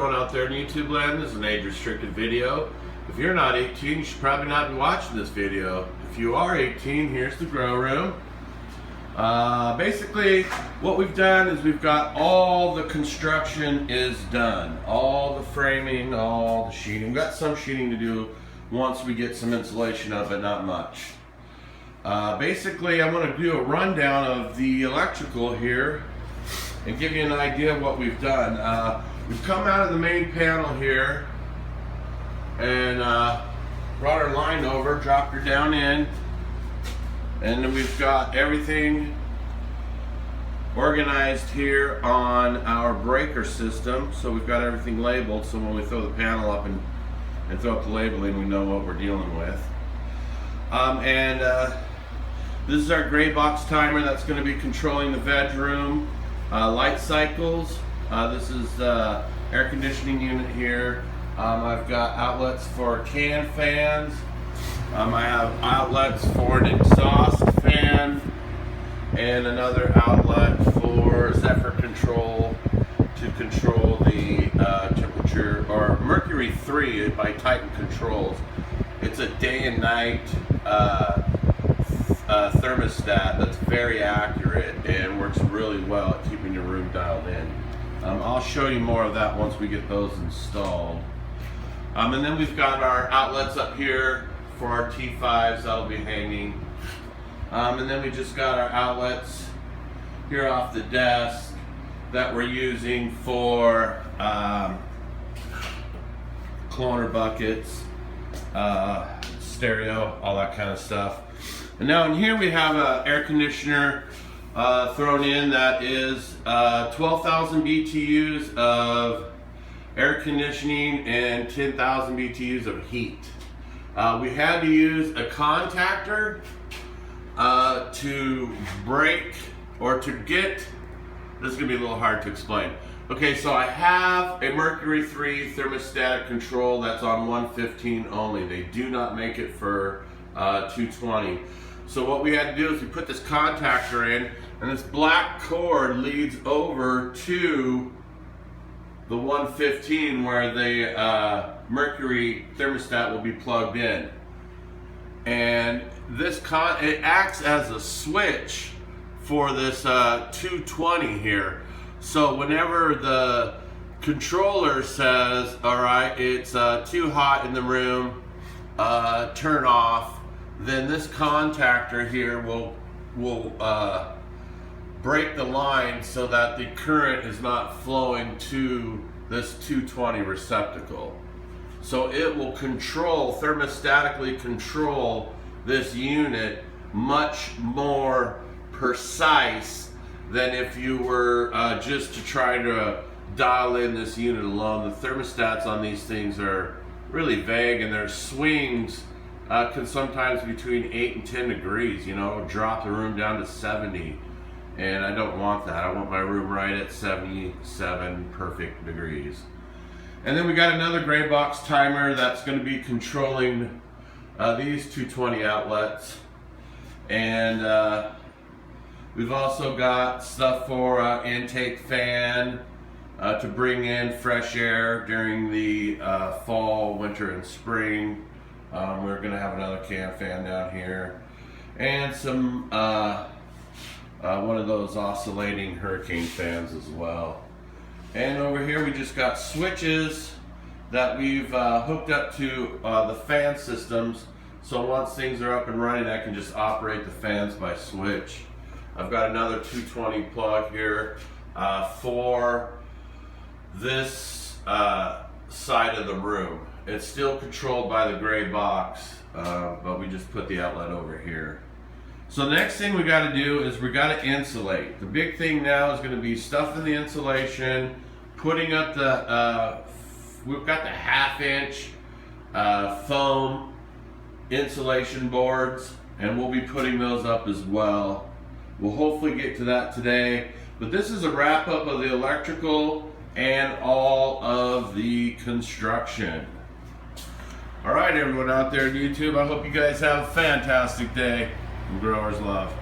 everyone out there in YouTube land. This is an age-restricted video. If you're not 18, you should probably not be watching this video. If you are 18, here's the grow room. Basically, what we've done is we've got all the construction is done. All the framing, all the sheeting. We've got some sheeting to do once we get some insulation up, but not much. Basically, I'm going to do a rundown of the electrical here and give you an idea of what we've done. We've come out of the main panel here and brought our line over, dropped her down in, and then we've got everything organized here on our breaker system. So we've got everything labeled, so when we throw the panel up and throw up the labeling, we know what we're dealing with. This is our gray box timer that's going to be controlling the veg room. Light cycles. This is the air conditioning unit here. I've got outlets for can fans. I have outlets for an exhaust fan and another outlet for Zephyr control to control the temperature, or Mercury 3 by Titan Controls. It's a day and night thermostat that's very accurate and works really well at keeping your room dialed in. I'll show you more of that once we get those installed. And then we've got our outlets up here for our T5s that'll be hanging. And then we just got our outlets here off the desk that we're using for cloner buckets, stereo, all that kind of stuff. And now in here we have an air conditioner thrown in that is 12,000 BTUs of air conditioning and 10,000 BTUs of heat. We had to use a contactor to break, or to get, this is going to be a little hard to explain. Okay, so I have a Mercury 3 thermostatic control that's on 115 only. They do not make it for 220. So what we had to do is we put this contactor in, and this black cord leads over to the 115 where the Mercury thermostat will be plugged in. And this it acts as a switch for this 220 here. So whenever the controller says, all right, it's too hot in the room, turn off, then this contactor here will break the line so that the current is not flowing to this 220 receptacle. So it will thermostatically control this unit much more precise than if you were just to try to dial in this unit alone. The thermostats on these things are really vague, and their swings can sometimes be between 8 and 10 degrees. You know, drop the room down to 70, and I don't want that. I want my room right at 77 perfect degrees. And then we got another gray box timer that's going to be controlling these 220 outlets. And we've also got stuff for intake fan to bring in fresh air during the fall, winter, and spring. We're going to have another can fan down here. And some one of those oscillating hurricane fans as well. And over here we just got switches that we've hooked up to the fan systems. So once things are up and running, I can just operate the fans by switch. I've got another 220 plug here for this side of the room. It's still controlled by the gray box, but we just put the outlet over here. So the next thing we got to do is we got to insulate. The big thing now is going to be stuffing the insulation, putting up the, we've got the 1/2 inch foam insulation boards, and we'll be putting those up as well. We'll hopefully get to that today. But this is a wrap up of the electrical and all of the construction. All right, everyone out there on YouTube, I hope you guys have a fantastic day. And growers love.